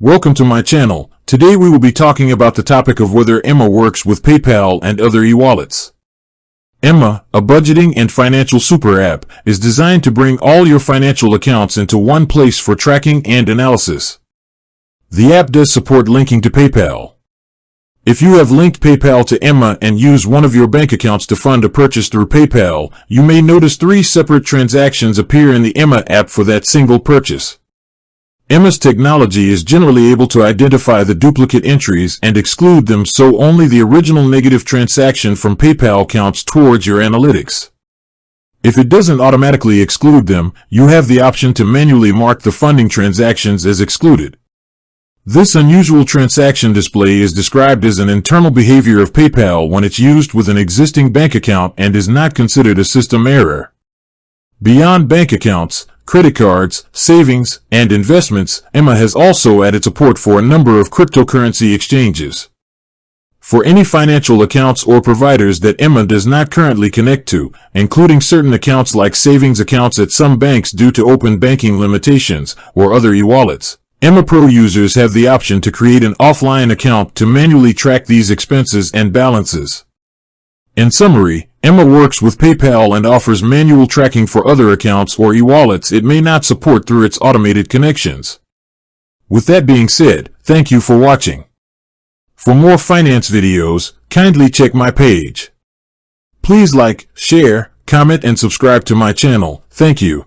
Welcome to my channel. Today we will be talking about the topic of whether Emma works with PayPal and other e-wallets. Emma, a budgeting and financial super app, is designed to bring all your financial accounts into one place for tracking and analysis. The app does support linking to PayPal. If you have linked PayPal to Emma and use one of your bank accounts to fund a purchase through PayPal, you may notice 3 separate transactions appear in the Emma app for that single purchase. Emma's technology is generally able to identify the duplicate entries and exclude them, so only the original negative transaction from PayPal counts towards your analytics. If it doesn't automatically exclude them, you have the option to manually mark the funding transactions as excluded. This unusual transaction display is described as an internal behavior of PayPal when it's used with an existing bank account and is not considered a system error. Beyond bank accounts, credit cards, savings, and investments, Emma has also added support for a number of cryptocurrency exchanges. For any financial accounts or providers that Emma does not currently connect to, including certain accounts like savings accounts at some banks due to open banking limitations, or other e-wallets, Emma Pro users have the option to create an offline account to manually track these expenses and balances. In summary, Emma works with PayPal and offers manual tracking for other accounts or e-wallets it may not support through its automated connections. With that being said, thank you for watching. For more finance videos, kindly check my page. Please like, share, comment, and subscribe to my channel. Thank you.